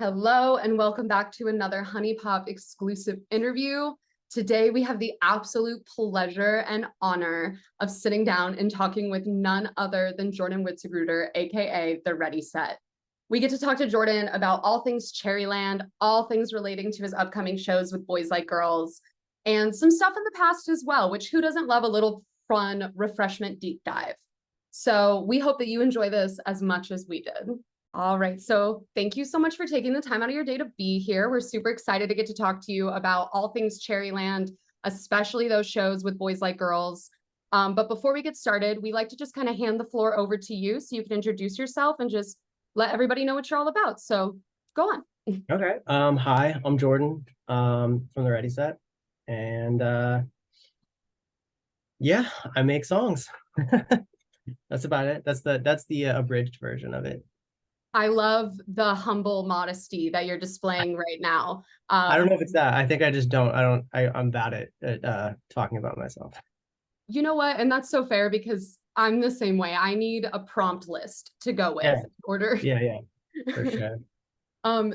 Hello and welcome back to another Honey Pop exclusive interview. Today we have the absolute pleasure and honor of sitting down and talking with none other than Jordan Witzegruder, aka The Ready Set. We get to talk to Jordan about all things Cherryland, all things relating to his upcoming shows with Boys Like Girls, and some stuff in the past as well, which who doesn't love a little fun refreshment deep dive? So we hope that you enjoy this as much as we did. All right. So thank you so much for taking the time out of your day to be here. We're super excited to get to talk to you about all things Cherryland, especially those shows with Boys Like Girls. But before we get started, we like to just kind of hand the floor over to you so you can introduce yourself and just let everybody know what you're all about. So go on. Okay. Hi, I'm Jordan, from the Ready Set. And yeah, I make songs. That's about it. That's the abridged version of it. I love the humble modesty that you're displaying right now. I don't know if it's that. I think I just don't. I'm bad at talking about myself. You know what? And that's so fair because I'm the same way. I need a prompt list to go with Yeah, in order. yeah, for sure.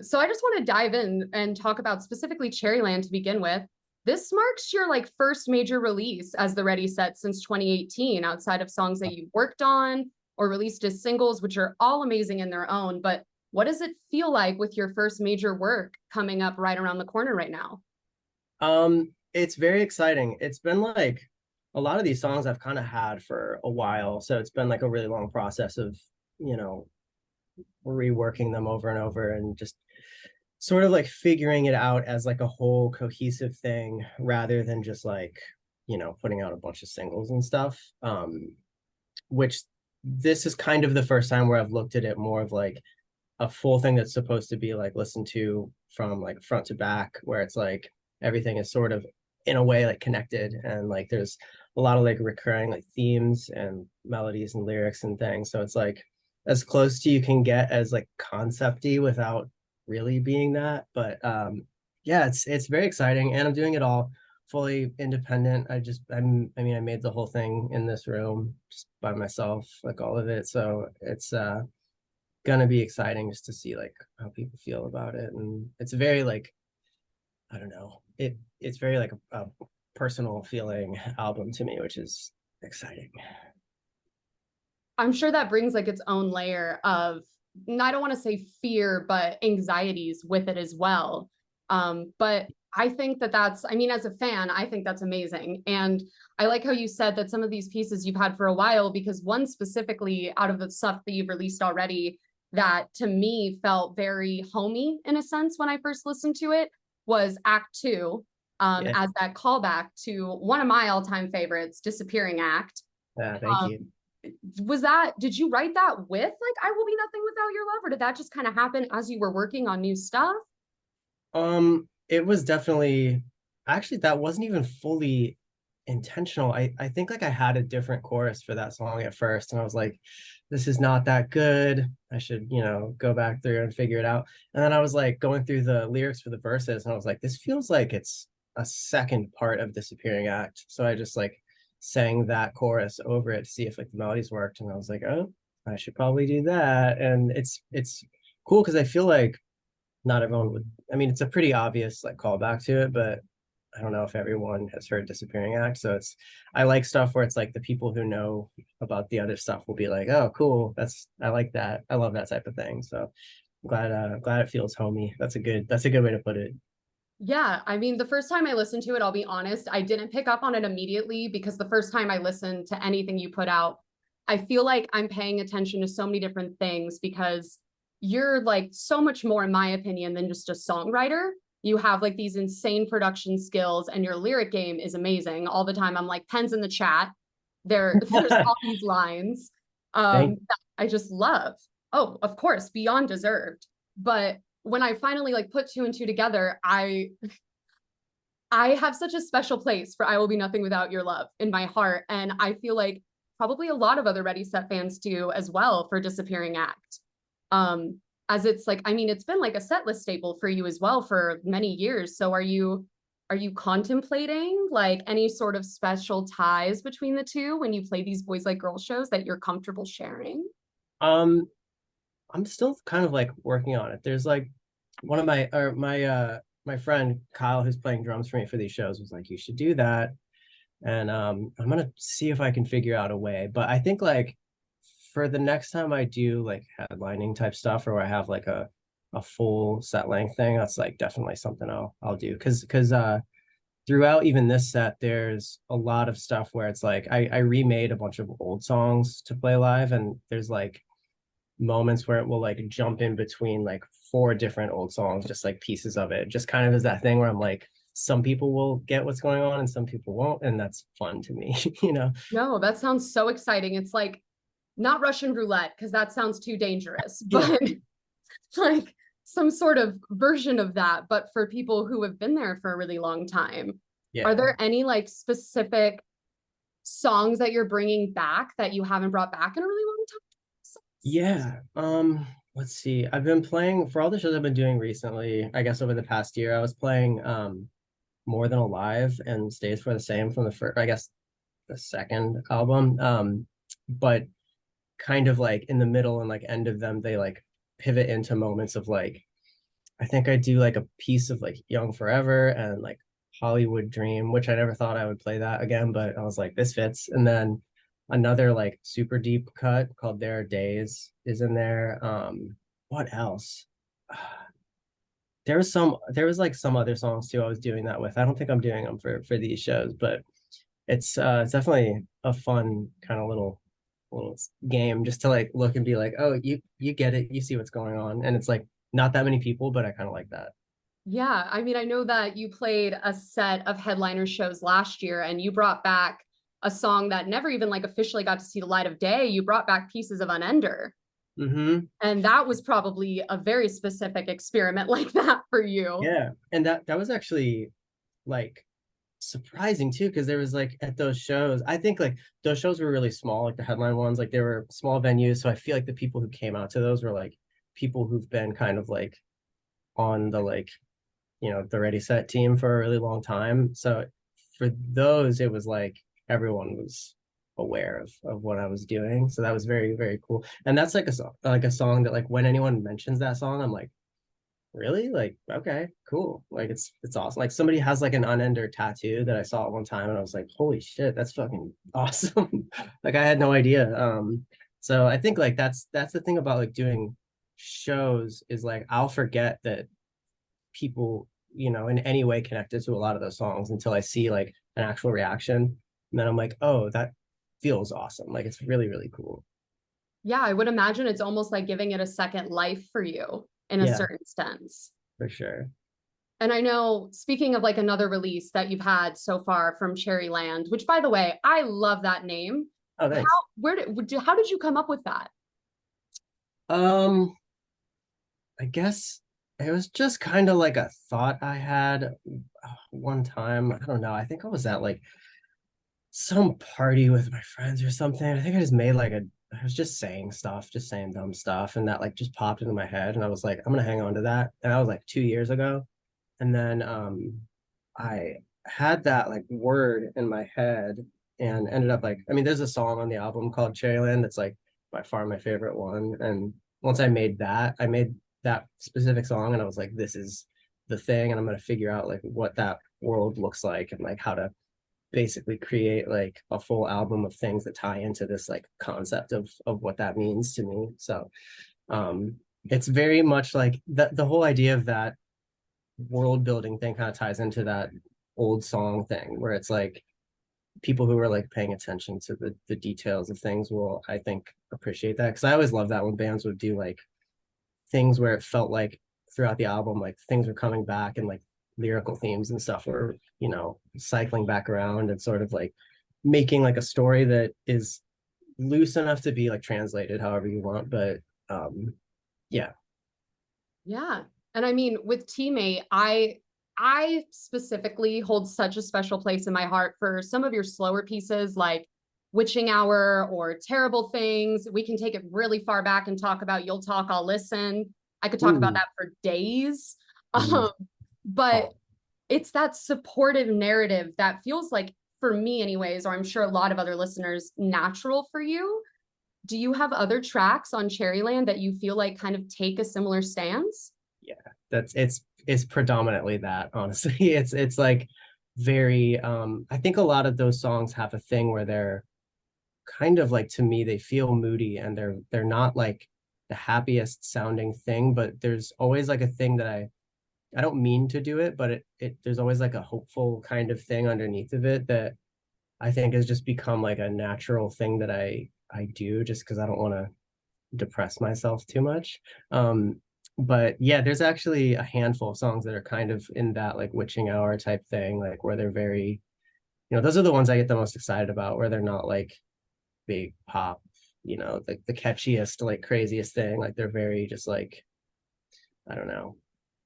So I just want to dive in and talk about specifically Cherryland to begin with. This marks your like first major release as the Ready Set since 2018, outside of songs that you worked on or released as singles, which are all amazing in their own. But what does it feel like with your first major work coming up right around the corner right now? It's very exciting. It's been like a lot of these songs I've kind of had for a while, so it's been like a really long process of, you know, reworking them over and over and just sort of like figuring it out as like a whole cohesive thing rather than just like, putting out a bunch of singles and stuff. Which this is kind of the first time where I've looked at it more of like a full thing that's supposed to be like listened to from like front to back, where it's like everything is sort of in a way like connected, and like there's a lot of like recurring like themes and melodies and lyrics and things. So it's like as close to you can get as like concepty without really being that. But yeah, it's very exciting, and I'm doing it all fully independent. I mean, I made the whole thing in this room just by myself, like all of it. So it's gonna be exciting just to see like how people feel about it. And it's very like, I don't know, it's very like a personal feeling album to me, which is exciting. I'm sure that brings like its own layer of, I don't want to say fear, but anxieties with it as well. But I think that I mean, as a fan, I think that's amazing. And I like how you said that some of these pieces you've had for a while, because one specifically out of the stuff that you've released already that to me felt very homey in a sense when I first listened to it was Act Two, Yeah, as that callback to one of my all-time favorites, Disappearing Act. thank Um, you. did you write that with like I Will Be Nothing Without Your Love, or did that just kind of happen as you were working on new stuff? It was definitely, actually that wasn't even fully intentional. I think like I had a different chorus for that song at first, and I was like, this is not that good. I should, go back through and figure it out. And then I was like going through the lyrics for the verses, and I was like, this feels like it's a second part of Disappearing Act. So I just like sang that chorus over it to see if like the melodies worked, and I was like, oh, I should probably do that. And it's cool because I feel like not everyone would. I mean, it's a pretty obvious like callback to it, but I don't know if everyone has heard Disappearing Act. So I like stuff where it's like the people who know about the other stuff will be like, oh, cool. I like that. I love that type of thing. So glad it feels homey. That's a good way to put it. Yeah, I mean, the first time I listened to it, I'll be honest, I didn't pick up on it immediately because the first time I listened to anything you put out, I feel like I'm paying attention to so many different things because you're like so much more, in my opinion, than just a songwriter. You have like these insane production skills and your lyric game is amazing. All the time, I'm like pens in the chat. There's all these lines Thank that I just love. Oh, of course, beyond deserved. But when I finally like put two and two together, I have such a special place for I Will Be Nothing Without Your Love in my heart. And I feel like probably a lot of other Ready Set fans do as well for Disappearing Act. As it's like, I mean, it's been like a set list staple for you as well for many years. So are you contemplating like any sort of special ties between the two when you play these Boys Like Girls shows that you're comfortable sharing? um I'm still kind of like working on it. There's like one of my friend Kyle, who's playing drums for me for these shows, was like, you should do that. And I'm gonna see if I can figure out a way. But I think like for the next time I do like headlining type stuff, or where I have like a full set length thing, that's like definitely something I'll do. Cause throughout even this set, there's a lot of stuff where it's like I remade a bunch of old songs to play live, and there's like moments where it will like jump in between like four different old songs, just like pieces of it. Just kind of is that thing where I'm like, some people will get what's going on and some people won't, and that's fun to me, you know? No, that sounds so exciting. It's like not Russian roulette because that sounds too dangerous, Yeah. but like some sort of version of that, but for people who have been there for a really long time. Yeah. Are there any like specific songs that you're bringing back that you haven't brought back in a really long time? Yeah. Let's see. I've been playing for all the shows I've been doing recently, I guess over the past year. I was playing More Than Alive and Stays for the Same from the first, I guess the second album. But kind of like in the middle and like end of them, they like pivot into moments of like, I think I do like a piece of like Young Forever and like Hollywood Dream, which I never thought I would play that again, but I was like, this fits. And then another like super deep cut called There Are Days is in there. What else? There was like some other songs too I was doing that with. I don't think I'm doing them for these shows, but it's definitely a fun kind of little game just to like look and be like, oh, you get it, you see what's going on. And it's like not that many people, but I kind of like that. Yeah, I mean, I know that you played a set of headliner shows last year and you brought back a song that never even like officially got to see the light of day. You brought back Pieces of Unender. Mm-hmm. And that was probably a very specific experiment like that for you. Yeah. And that was actually like surprising too, because there was like at those shows, I think like those shows were really small, like the headline ones, like they were small venues. So I feel like the people who came out to those were like people who've been kind of like on the like, the Ready Set team for a really long time. So for those, it was like everyone was aware of what I was doing. So that was very, very cool. And that's like a song that like when anyone mentions that song, I'm like, really? Like, okay, cool. Like it's awesome. Like somebody has like an unender tattoo that I saw at one time and I was like, holy shit, that's fucking awesome. Like I had no idea. So I think like that's the thing about like doing shows is like I'll forget that people, in any way connected to a lot of those songs until I see like an actual reaction. And then I'm like, oh, that feels awesome. Like it's really, really cool. Yeah, I would imagine it's almost like giving it a second life for you in a Yeah, certain sense. for sure. And I know, speaking of like another release that you've had so far from Cherryland, which by the way, I love that name. Oh, How, thanks. how did you come up with that? Um, I guess it was just kind of like a thought I had one time. I don't know. I think I was at like some party with my friends or something. I think I just made like I was just saying stuff, just saying dumb stuff, and that like just popped into my head, and I was like, I'm gonna hang on to that. And that was like 2 years ago. And then I had that like word in my head and ended up like, I mean, there's a song on the album called Cherryland that's like by far my favorite one. And once I made that specific song and I was like, this is the thing, and I'm gonna figure out like what that world looks like and like how to basically create like a full album of things that tie into this like concept of what that means to me. So it's very much like the whole idea of that world building thing kind of ties into that old song thing where it's like people who are like paying attention to the details of things will, I think, appreciate that, because I always love that when bands would do like things where it felt like throughout the album like things were coming back and like lyrical themes and stuff were cycling back around and sort of like making like a story that is loose enough to be like translated however you want, but yeah. Yeah. And I mean, with Teammate, I specifically hold such a special place in my heart for some of your slower pieces like Witching Hour or Terrible Things. We can take it really far back and talk about You'll Talk, I'll Listen. I could talk about Ooh. that for days. Mm. But Oh. it's that supportive narrative that feels like, for me anyways, or I'm sure a lot of other listeners, natural for you. Do you have other tracks on Cherryland that you feel like kind of take a similar stance? Yeah. That's it's predominantly that, honestly. It's like very I think a lot of those songs have a thing where they're kind of like, to me, they feel moody, and they're not like the happiest sounding thing, but there's always like a thing that I don't mean to do it, but it there's always like a hopeful kind of thing underneath of it that I think has just become like a natural thing that I do, just because I don't want to depress myself too much. But yeah, there's actually a handful of songs that are kind of in that like witching hour type thing, like where they're very, those are the ones I get the most excited about, where they're not like big pop, like the catchiest, like craziest thing. Like they're very just like, I don't know,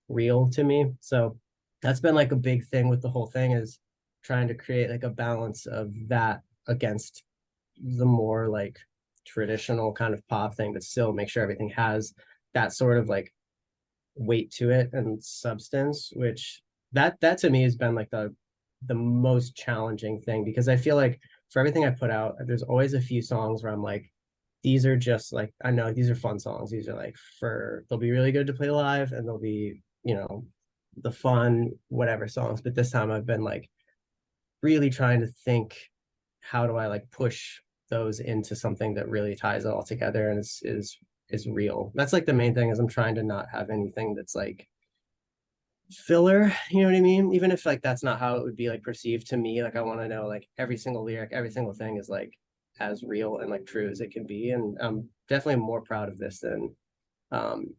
real to me. So that's been like a big thing with the whole thing, is trying to create like a balance of that against the more like traditional kind of pop thing, but still make sure everything has that sort of like weight to it and substance, which that to me has been like the most challenging thing, because I feel like for everything I put out, there's always a few songs where I'm like, these are just like, I know these are fun songs. These are like, they'll be really good to play live, and they'll be, the fun, whatever songs. But this time I've been like really trying to think, how do I like push those into something that really ties it all together and is real. That's like the main thing, is I'm trying to not have anything that's like filler, you know what I mean? Even if like that's not how it would be like perceived to me. Like I want to know like every single lyric, every single thing is like as real and like true as it can be. And I'm definitely more proud of this than um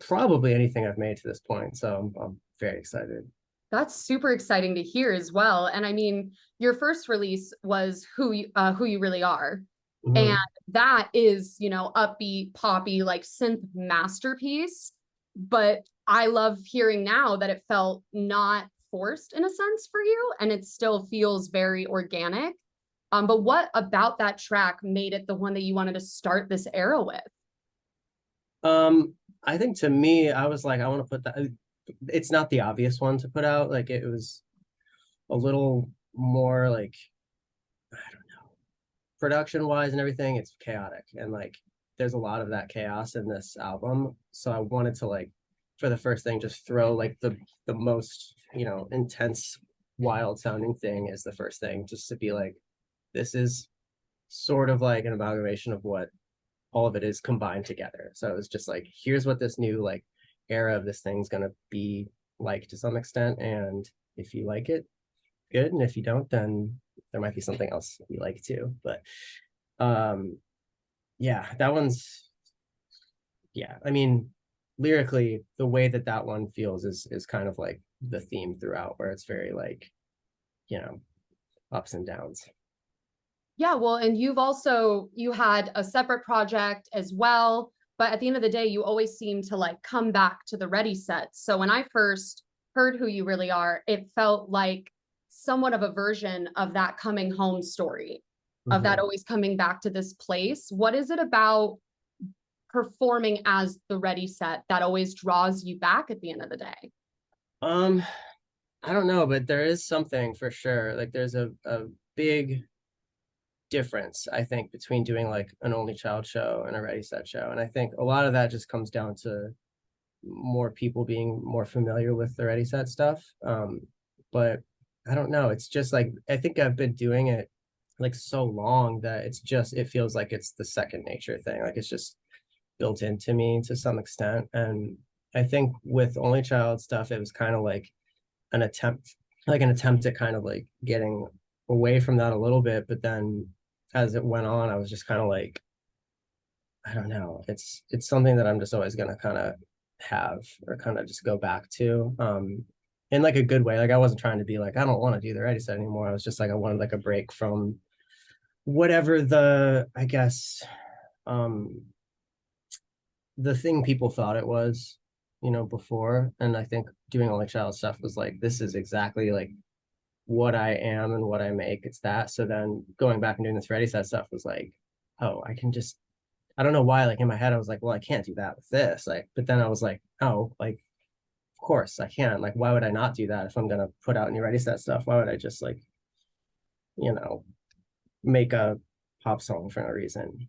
probably anything I've made to this point. So I'm very excited. That's super exciting to hear as well. And I mean, your first release was who you really are. And Mhm. that is, upbeat, poppy, like synth masterpiece. But I love hearing now that it felt not forced in a sense for you, and it still feels very organic. But what about that track made it the one that you wanted to start this era with? Um, I think to me, I was like, I want to put that. It's not the obvious one to put out. Like it was a little more like, I don't know, production wise and everything. It's chaotic, and like there's a lot of that chaos in this album. So I wanted to like, for the first thing, just throw like the most intense, wild sounding thing is the first thing, just to be like, this is sort of like an amalgamation of what all of it is combined together. So it was just like, here's what this new like era of this thing's gonna be like to some extent. And if you like it, good. And if you don't, then there might be something else you like too. But um yeah, that one's, yeah. I mean, lyrically, the way that that one feels is kind of like the theme throughout, where it's very like, you know, ups and downs. Yeah, well, and you had a separate project as well, but at the end of the day, you always seem to like come back to the Ready Set. So when I first heard Who You Really Are, it felt like somewhat of a version of that coming home story, of that Mhm. always coming back to this place. What is it about performing as the Ready Set that always draws you back at the end of the day? Um, I don't know, but there is something for sure. Like there's a big difference, I think, between doing like an only child show and a Ready Set show. And I think a lot of that just comes down to more people being more familiar with the Ready Set stuff. But I don't know. It's just like, I think I've been doing it like so long that it feels like it's the second nature thing. Like it's just built into me to some extent. And I think with only child stuff, it was kind of like an attempt, at kind of like getting away from that a little bit. But then as it went on, I was just kind of like, I don't know. It's something that I'm just always gonna kind of have, or kind of just go back to. In like a good way. Like I wasn't trying to be like, I don't want to do the Ready Set anymore. I was just like, I wanted like a break from whatever I guess, um the thing people thought it was, before. And I think doing only child stuff was like, this is exactly like what I am and what I make. It's that. So then going back and doing this Ready Set stuff was like, oh, I can just, I don't know why, like in my head, I was like, well, I can't do that with this. Like, but then I was like, oh, like, of course I can. Like, why would I not do that if I'm gonna put out new Ready Set stuff? Why would I just like, you know, make a pop song for no reason?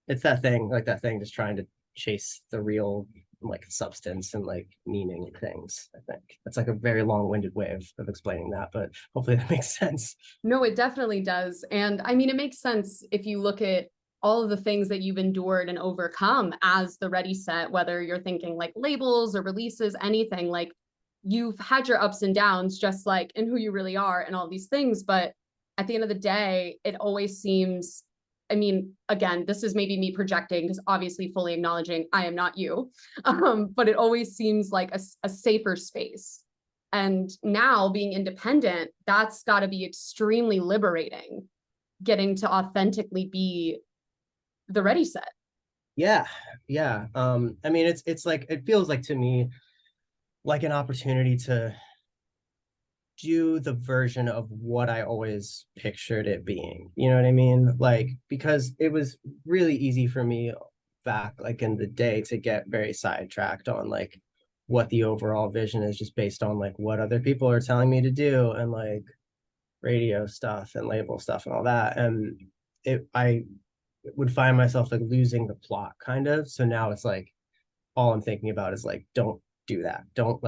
It's that thing, like that thing, just trying to chase the real like substance and like meaning and things. I think that's like a very long-winded way of explaining that, but hopefully that makes sense. No, it definitely does. And I mean, it makes sense if you look at all of the things that you've endured and overcome as the Ready Set, whether you're thinking like labels or releases, anything, like you've had your ups and downs, just like in who you really are and all these things. But at the end of the day, it always seems, I mean, again, this is maybe me projecting because obviously fully acknowledging I am not you. But it always seems like a safer space. And now being independent, that's got to be extremely liberating, getting to authentically be the Ready Set. Yeah, yeah. I mean, it's like it feels like to me like an opportunity to do the version of what I always pictured it being. You know what I mean? Like, because it was really easy for me back like in the day to get very sidetracked on like what the overall vision is just based on like what other people are telling me to do and like radio stuff and label stuff and all that. And I would find myself like losing the plot kind of. So now it's like all I'm thinking about is like, don't do that. Don't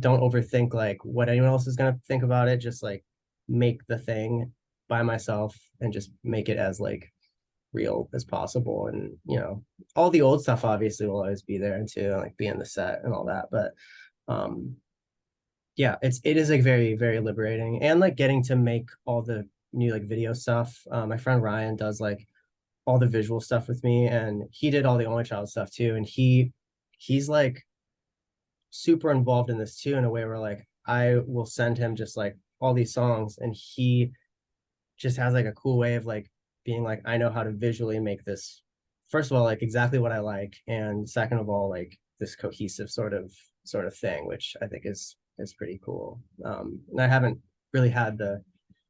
overthink like what anyone else is gonna think about it. Just like make the thing by myself and just make it as like real as possible. And all the old stuff obviously will always be there and too, like be in the set and all that. But um yeah, it is like very, very liberating and like getting to make all the new like video stuff. My friend Ryan does like all the visual stuff with me and he did all the Only Child stuff too. And he's like super involved in this too in a way where like I will send him just like all these songs and he just has like a cool way of like being like, I know how to visually make this, first of all, like exactly what I like, and second of all, like this cohesive sort of thing, which I think is pretty cool. And I haven't really had the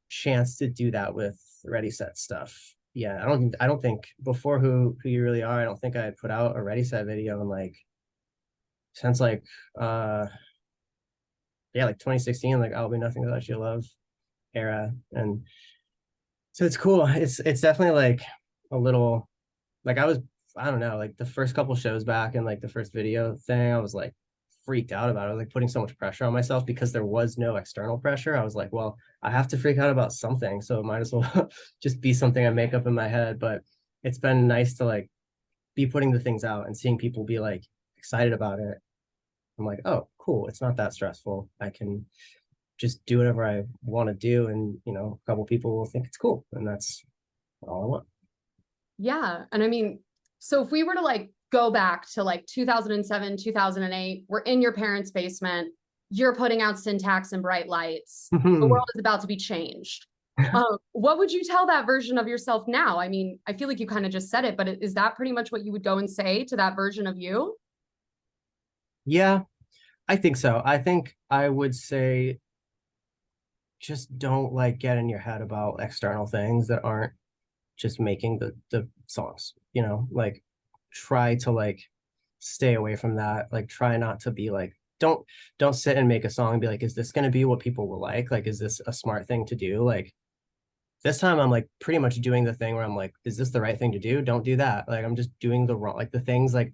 chance to do that with Ready Set stuff. Yeah, I don't think before Who You Really Are, I don't think I had put out a Ready Set video in like since like yeah, like 2016, like I'll Be Nothing Without Your Love era. And so it's cool. It's definitely like a little like I don't know, like the first couple shows back and like the first video thing, I was like freaked out about it. I was like putting so much pressure on myself because there was no external pressure. I was like, well, I have to freak out about something, so it might as well just be something I make up in my head. But it's been nice to like be putting the things out and seeing people be like excited about it. I'm like, oh, cool. It's not that stressful. I can just do whatever I want to do. And, a couple people will think it's cool. And that's all I want. Yeah. And I mean, so if we were to like go back to like 2007, 2008, we're in your parents' basement, you're putting out Syntax and bright lights, the world is about to be changed. What would you tell that version of yourself now? I mean, I feel like you kind of just said it, but is that pretty much what you would go and say to that version of you? Yeah, I think so. I think I would say just don't like get in your head about external things that aren't just making the songs, like try to like stay away from that. Like try not to be like don't sit and make a song and be like, is this going to be what people will like? Like, is this a smart thing to do? Like this time I'm like pretty much doing the thing where I'm like, is this the right thing to do? Don't do that. Like I'm just doing the wrong, like the things like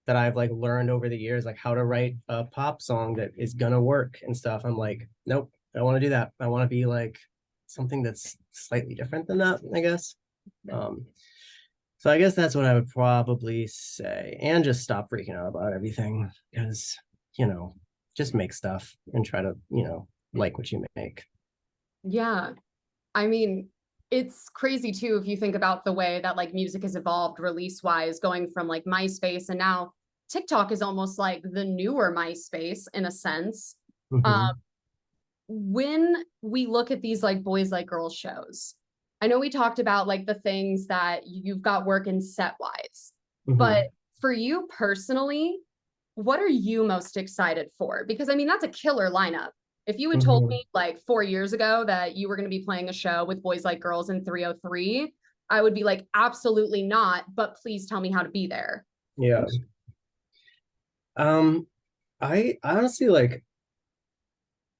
that I've like learned over the years, like how to write a pop song that is gonna work and stuff. I'm like, nope, I don't want to do that. I want to be like something that's slightly different than that, I guess. Um, so I guess that's what I would probably say, and just stop freaking out about everything because just make stuff and try to like what you make. Yeah. I mean, it's crazy too if you think about the way that like music has evolved release wise, going from like MySpace and now TikTok is almost like the newer MySpace in a sense. Um, Mm-hmm. when we look at these like boys like girls shows, I know we talked about like the things that you've got working set wise, but Mm-hmm. for you personally, what are you most excited for? Because I mean, that's a killer lineup. If you had told Mm-hmm. me like 4 years ago that you were going to be playing a show with Boys Like Girls in 303, I would be like, absolutely not, but please tell me how to be there. Yeah. Um, I honestly like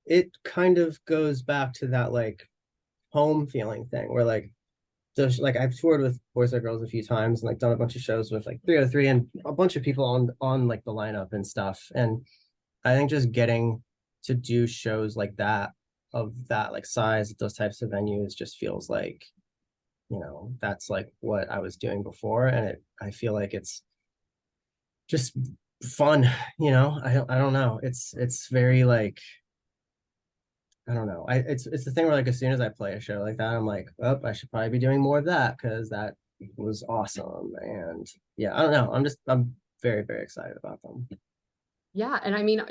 it kind of goes back to that like home feeling thing where like like I've toured with Boys or Girls a few times and like done a bunch of shows with like 303 and a bunch of people on like the lineup and stuff. And I think just getting to do shows like that of that like size at those types of venues just feels like, that's like what I was doing before. And I feel like it's just fun, I don't know. It's very like, I don't know. It's the thing where like as soon as I play a show like that, I'm like, oh, I should probably be doing more of that because that was awesome. And yeah, I don't know. I'm very, very excited about them. Yeah, and I mean,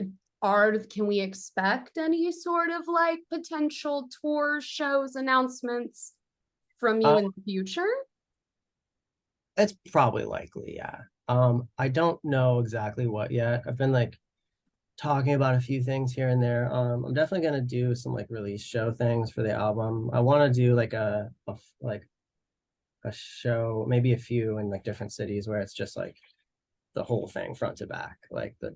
can we expect any sort of like potential tour shows announcements from you Uh, in the future? it's probably likely, yeah. I don't know exactly what yet. I've been like talking about a few things here and there. I'm definitely gonna do some like release show things for the album. I want to do like like a show, maybe a few in like different cities where it's just like the whole thing front to back, like the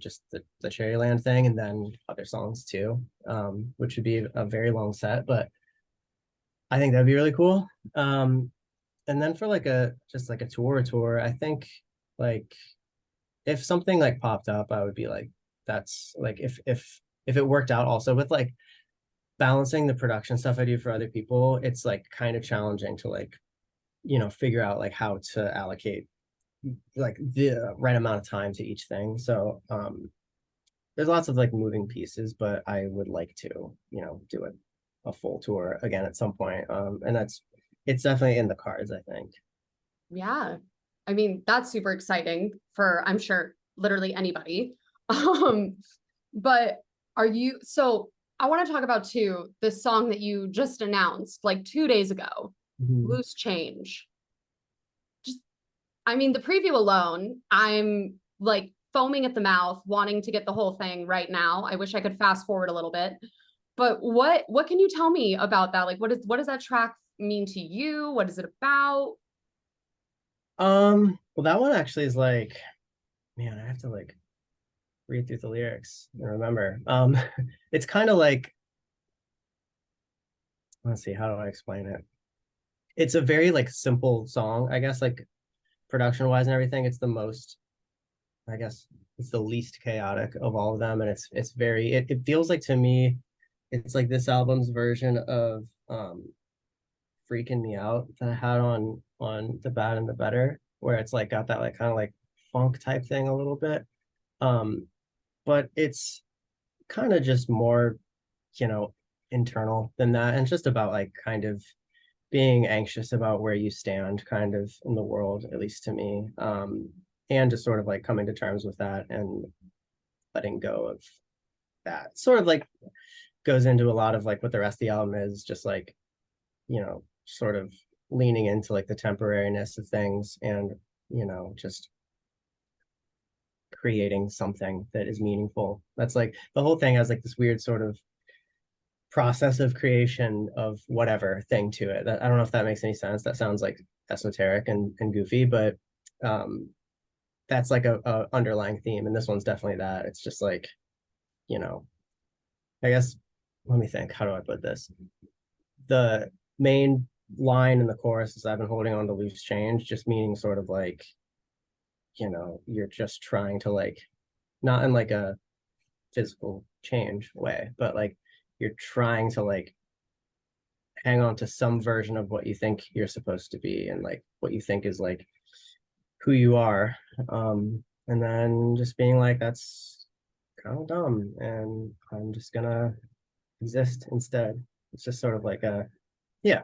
Cherryland thing, and then other songs too, which would be a very long set, but I think that'd be really cool. And then for like a just like a tour, I think like if something like popped up, I would be like, that's like if it worked out also with like balancing the production stuff I do for other people, it's like kind of challenging to like, figure out like how to allocate like the right amount of time to each thing. So there's lots of like moving pieces, but I would like to, do a full tour again at some point. And it's definitely in the cards, I think. Yeah. I mean, that's super exciting for, I'm sure, literally anybody. Um, but so I want to talk about too, this song that you just announced like 2 days ago, Mhm. Loose Change. Just, I mean, the preview alone, I'm like foaming at the mouth, wanting to get the whole thing right now. I wish I could fast forward a little bit. But what can you tell me about that? Like what does that track mean to you? What is it about? Well, that one actually is like, man, I have to like read through the lyrics and remember. It's kind of like, let's see, how do I explain it? It's a very like simple song, I guess, like production wise and everything. It's the most, I guess, it's the least chaotic of all of them, and it's very. It feels like to me, it's like this album's version of "Freaking Me Out" that I had on "The Bad and the Better," where it's like got that like kind of like funk type thing a little bit. Um, but it's kind of just more, you know, internal than that, and it's just about like kind of being anxious about where you stand kind of in the world, at least to me. And just sort of like coming to terms with that and letting go of that. Sort of like goes into a lot of like what the rest of the album is, just like, sort of leaning into like the temporariness of things and, just creating something that is meaningful. That's like the whole thing has like this weird sort of process of creation of whatever thing to it. I don't know if that makes any sense. That sounds like esoteric and goofy, but um, that's like a underlying theme, and this one's definitely that. It's just like, you know, I guess, let me think. How do I put this? The main line in the chorus is I've been holding on to loose change, just meaning sort of like, you're just trying to like, not in like a physical change way, but like you're trying to like hang on to some version of what you think you're supposed to be and like what you think is like who you are. And then just being like, that's kind of dumb and I'm just gonna exist instead. It's just sort of like yeah,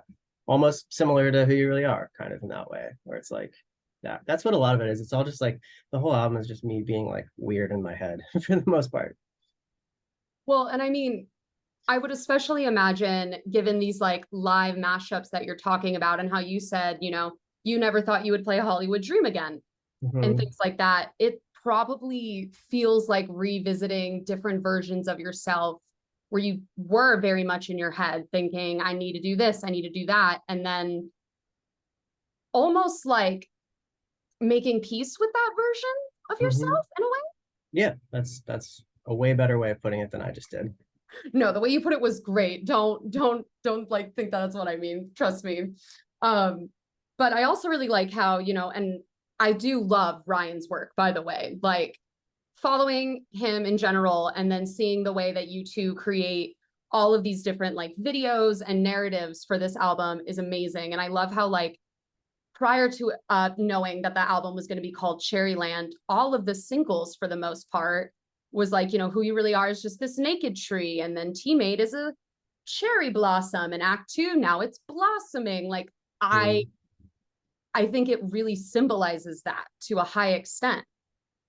almost similar to who you really are, kind of in that way, where it's like, yeah, that's what a lot of it is. It's all just like the whole album is just me being like weird in my head for the most part. Well, and I mean, I would especially imagine, given these like live mashups that you're talking about, and how you said, you never thought you would play a Hollywood Dream again and Mm-hmm. things like that. It probably feels like revisiting different versions of yourself where you were very much in your head thinking, I need to do this, I need to do that. And then almost like making peace with that version of Mm-hmm. yourself in a way. Yeah, that's a way better way of putting it than I just did. No, the way you put it was great. Don't like think that's what I mean. Trust me. Um, But I also really like how, and I do love Ryan's work, by the way, like following him in general, and then seeing the way that you two create all of these different like videos and narratives for this album is amazing. And I love how like prior to knowing that the album was going to be called Cherryland, all of the singles for the most part was like, who you really are is just this naked tree. And then Teammate is a cherry blossom. And Act Two, now it's blossoming. Like I Mm. I think it really symbolizes that to a high extent.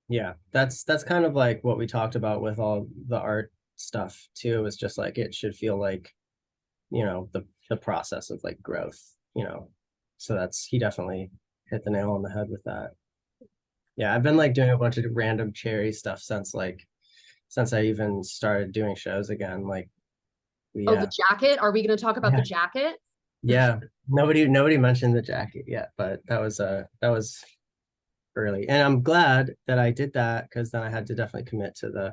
Yeah, that's kind of like what we talked about with all the art stuff too. It's just like it should feel like, the process of like growth. So that's he definitely hit the nail on the head with that. Yeah, I've been like doing a bunch of random cherry stuff since I even started doing shows again. Like, Oh, the yeah, jacket. Are we going to talk about the yeah, jacket? yeah. Nobody mentioned the jacket yet, but that was early. And I'm glad that I did that because then I had to definitely commit to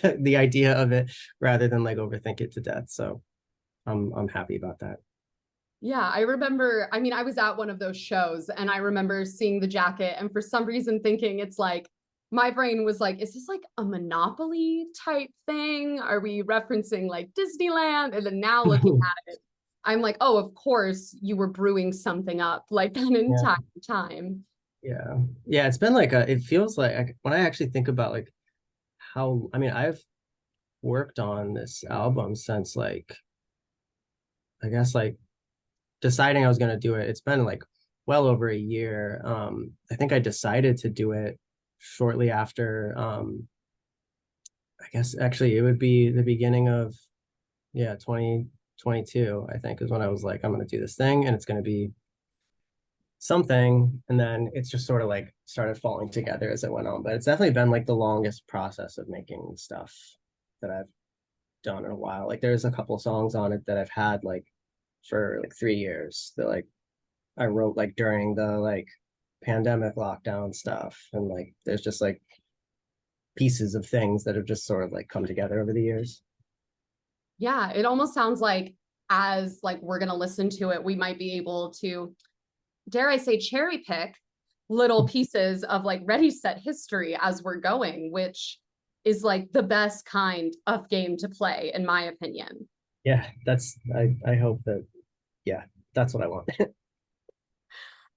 the idea of it rather than like overthink it to death. So I'm happy about that. Yeah, I remember. I mean, I was at one of those shows and I remember seeing the jacket, and for some reason thinking it's like, my brain was like, is this like a Monopoly type thing? Are we referencing like Disneyland? And then now looking at it, I'm like, oh, of course you were brewing something up like that Yeah. entire time. Yeah. Yeah. It's been like it feels like when I actually think about like how, I mean, I've worked on this album since like, I guess like deciding I was going to do it. It's been like well over a year. I think I decided to do it shortly after, I guess actually it would be the beginning of, yeah, 2022, I think is when I was like, I'm going to do this thing and it's going to be something, and then it's just sort of like started falling together as it went on. But it's definitely been like the longest process of making stuff that I've done in a while. Like there's a couple songs on it that I've had like for like 3 years that like I wrote like during the like pandemic lockdown stuff, and like there's just like pieces of things that have just sort of like come together over the years. Yeah, it almost sounds like as like we're going to listen to it, we might be able to, dare I say, cherry pick little pieces of like ready set history as we're going, which is like the best kind of game to play, in my opinion. Yeah, that's I hope that, yeah, that's what I want.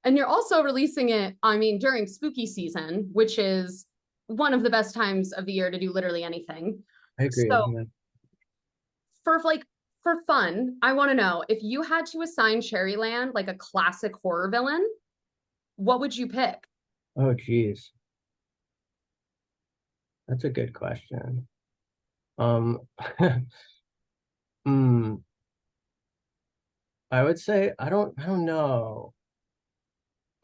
And you're also releasing it, I mean, during spooky season, which is one of the best times of the year to do literally anything. I agree. So Yeah. for like for fun, I want to know if you had to assign Cherryland like a classic horror villain, what would you pick? Oh geez, that's a good question. Um, hmm, I would say I don't know.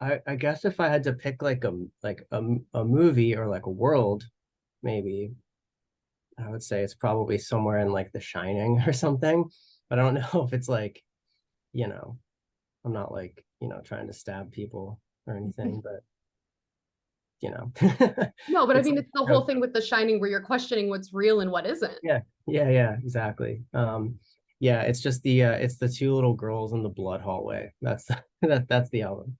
I guess if I had to pick like a movie or like a world, maybe I would say it's probably somewhere in like The Shining or something. But I don't know if it's like, you know, I'm not like, trying to stab people or anything, but you know, No, but I it's mean, like, it's the whole thing with The Shining where you're questioning what's real and what isn't. yeah, yeah, yeah, exactly. Yeah, it's the two little girls in the blood hallway. That's the album.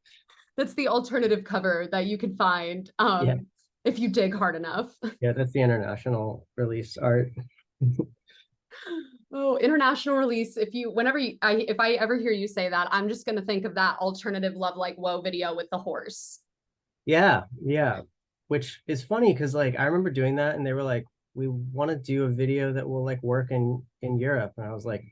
That's the alternative cover that you can find Yeah, if you dig hard enough. yeah, that's the international release art. Oh, international release. If you, whenever you, if I ever hear you say that, I'm just gonna think of that alternative Love Like Whoa video with the horse. Yeah, yeah. Which is funny because like I remember doing that and they were like, we want to do a video that will like work in Europe. And I was like,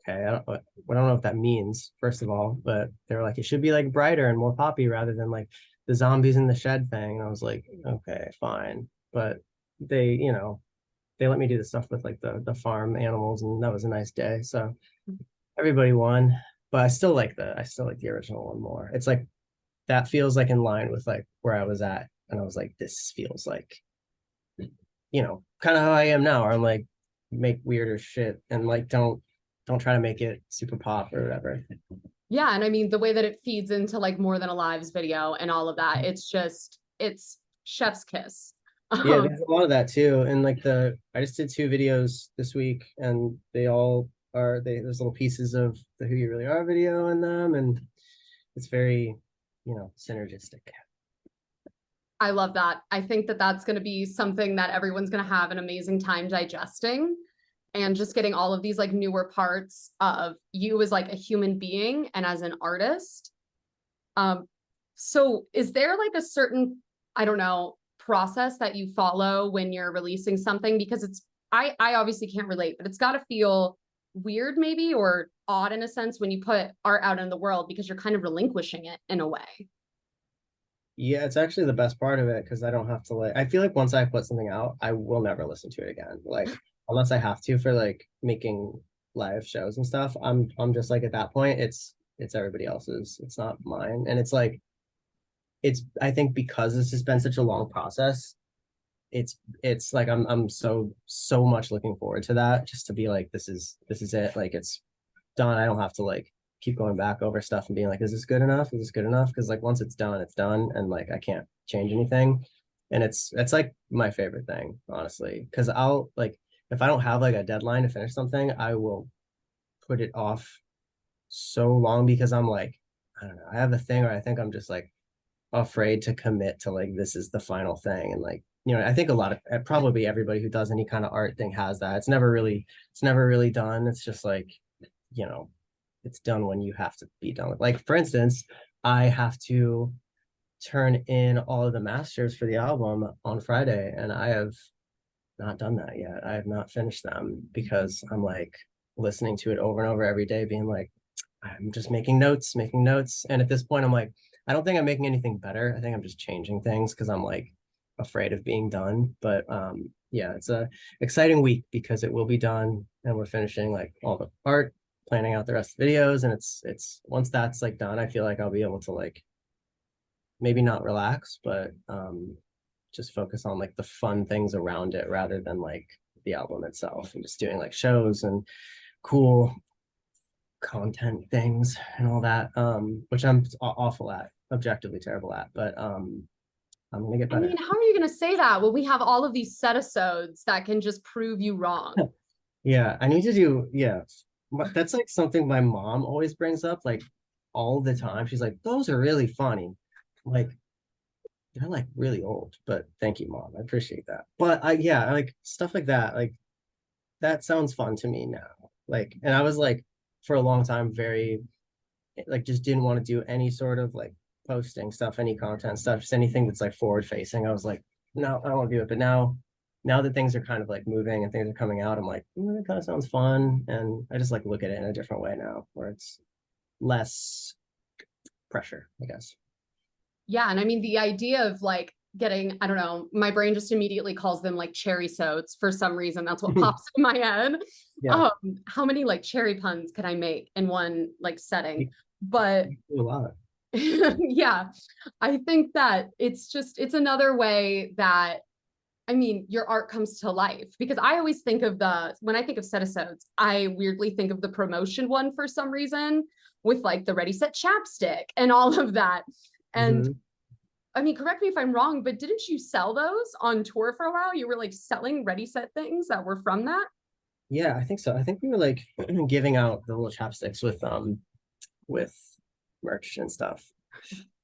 okay, I don't know what that means, first of all, but they were like, it should be like brighter and more poppy rather than like the zombies in the shed thing. And I was like, okay, fine. But they let me do the stuff with like the farm animals, and that was a nice day. So everybody won. But I still like the original one more. It's like that feels like in line with like where I was at. And I was like, this feels like, kind of how I am now, where I'm like, make weirder shit and like don't try to make it super pop or whatever. Yeah, and I mean the way that it feeds into like More Than a Lives video and all of that, it's chef's kiss. Yeah, there's a lot of that too. And like I just did 2 videos this week and they all there's little pieces of the Who You Really Are video in them. And it's very, synergistic. I love that. I think that that's going to be something that everyone's going to have an amazing time digesting, and just getting all of these like newer parts of you as like a human being and as an artist. So is there like a certain, I don't know, process that you follow when you're releasing something? Because I obviously can't relate, but it's got to feel weird maybe, or odd in a sense, when you put art out in the world, because you're kind of relinquishing it in a way. Yeah, it's actually the best part of it because I don't have to I feel like once I put something out, I will never listen to it again. Like unless I have to for like making live shows and stuff. I'm just like at that point, it's everybody else's. It's not mine. And it's like I think because this has been such a long process, it's like I'm so much looking forward to that, just to be like this is it. Like it's done. I don't have to like keep going back over stuff and being like, is this good enough? Is this good enough? Because like once it's done, and like I can't change anything. And it's like my favorite thing, honestly. Because I'll like if I don't have like a deadline to finish something, I will put it off so long because I'm like, I don't know, I have a thing where I think I'm just like afraid to commit to like this is the final thing. And like, I think a lot of probably everybody who does any kind of art thing has that. It's never really done. It's just like, you know, it's done when you have to be done with. Like, for instance, I have to turn in all of the masters for the album on Friday, and I have not done that yet. I have not finished them because I'm like listening to it over and over every day, being like, I'm just making notes, making notes. And at this point, I'm like, I don't think I'm making anything better. I think I'm just changing things because I'm like afraid of being done. But yeah, it's a exciting week because it will be done and we're finishing like all the art, planning out the rest of the videos. And it's once that's like done, I feel like I'll be able to like maybe not relax, but just focus on like the fun things around it rather than like the album itself, and just doing like shows and cool content things and all that, which I'm awful at, objectively terrible at, but I'm gonna get I mean, better. how are you going to say that? Well, we have all of these set episodes that can just prove you wrong. Yeah, I need to do, yeah. That's like something my mom always brings up like all the time. She's like, those are really funny. Like they're like really old, but thank you, mom. I appreciate that. But yeah, like stuff like that, like that sounds fun to me now. Like, and I was like for a long time very like just didn't want to do any sort of like posting stuff, any content stuff, just anything that's like forward facing. I was like, no, I don't want to do it. But now that things are kind of like moving and things are coming out, I'm like, that kind of sounds fun. And I just like look at it in a different way now, where it's less pressure, I guess. Yeah. And I mean, the idea of like getting, I don't know, my brain just immediately calls them like cherry soats for some reason. That's what pops in my head. Yeah, How many like cherry puns can I make in one like setting? But you do a lot. yeah, I think that it's another way that, I mean, your art comes to life, because I always think of when I think of setasodes, I weirdly think of the promotion one for some reason, with like the Ready Set Chapstick and all of that. And Mm-hmm. I mean, correct me if I'm wrong, but didn't you sell those on tour for a while? You were like selling Ready Set things that were from that? Yeah, I think so. I think we were like giving out the little chapsticks with merch and stuff.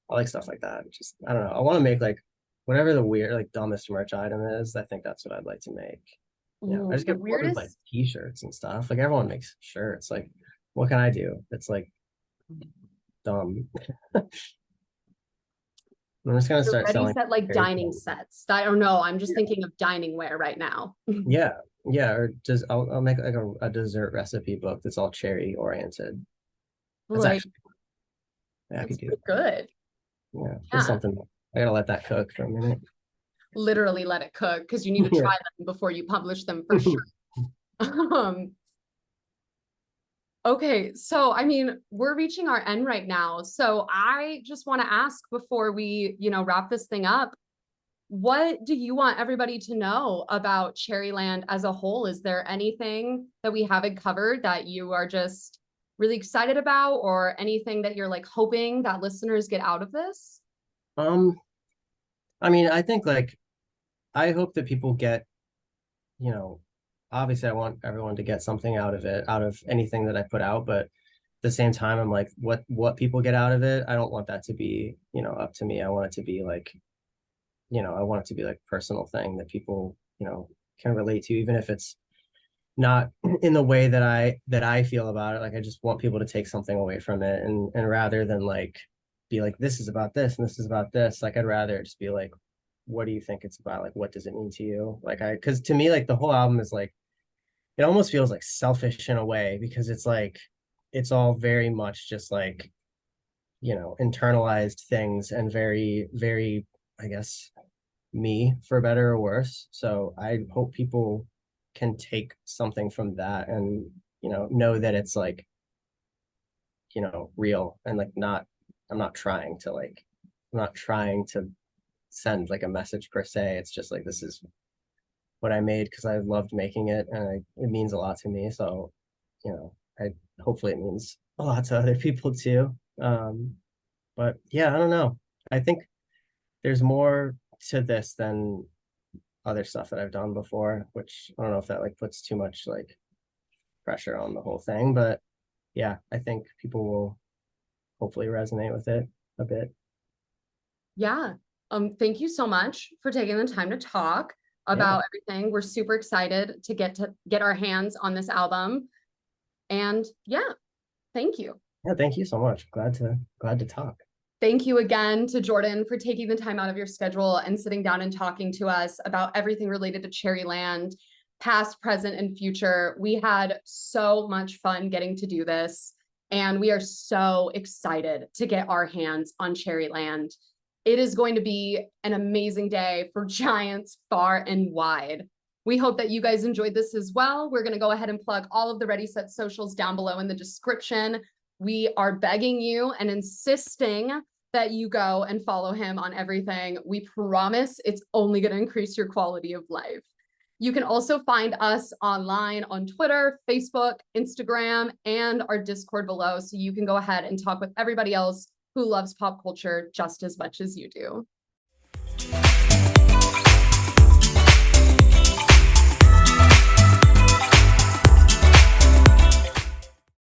I like stuff like that. Just I don't know. I want to make like whatever the weird, like dumbest merch item is. I think that's what I'd like to make. Yeah, I Ooh, just the get bored with like weirdest. t-shirts and stuff. Like everyone makes shirts. Like, what can I do? It's like dumb. I'm just gonna The start Ready selling Set like fairy dining tales. sets. I don't know. I'm just Yeah, thinking of dining wear right now. yeah, yeah. Or just I'll make like a dessert recipe book that's all cherry oriented. That's Like, actually yeah, I it's could do pretty that. good. Yeah, just Yeah. something. I gotta let that cook for a minute. Literally let it cook, because you need to Yeah. try them before you publish them for sure. Um, okay, so I mean, we're reaching our end right now. So I just want to ask before we, wrap this thing up, what do you want everybody to know about Cherryland as a whole? Is there anything that we haven't covered that you are just really excited about, or anything that you're like hoping that listeners get out of this? Um, I mean, I think like I hope that people get, you know, obviously I want everyone to get something out of it, out of anything that I put out, but the same time, I'm like, what people get out of it, I don't want that to be, up to me. I want it to be like, I want it to be like a personal thing that people, can relate to, even if it's not in the way that I feel about it. Like I just want people to take something away from it, and rather than like be like, this is about this and this is about this, like I'd rather just be like, what do you think it's about? Like what does it mean to you? Like because to me, like the whole album is like, it almost feels like selfish in a way, because it's like it's all very much just like, internalized things, and very, very, I guess, me, for better or worse. So I hope people can take something from that, and know that it's like, real, and like not, I'm not trying to like, I'm not trying to send like a message per se. It's just like, this is what I made because I loved making it, and it means a lot to me. So I hopefully it means a lot to other people too. But yeah, I don't know, I think there's more to this than other stuff that I've done before, which I don't know if that like puts too much like pressure on the whole thing, but yeah, I think people will hopefully resonate with it a bit. Yeah. Thank you so much for taking the time to talk Yeah. about everything. We're super excited to get our hands on this album. And yeah, thank you. Yeah, thank you so much. Glad to talk. Thank you again to Jordan for taking the time out of your schedule and sitting down and talking to us about everything related to Cherryland, past, present, and future. We had so much fun getting to do this, and we are so excited to get our hands on Cherryland. It is going to be an amazing day for Giants far and wide. We hope that you guys enjoyed this as well. We're going to go ahead and plug all of the Ready Set socials down below in the description. We are begging you and insisting that you go and follow him on everything. We promise it's only going to increase your quality of life. You can also find us online on Twitter, Facebook, Instagram, and our Discord below, so you can go ahead and talk with everybody else who loves pop culture just as much as you do.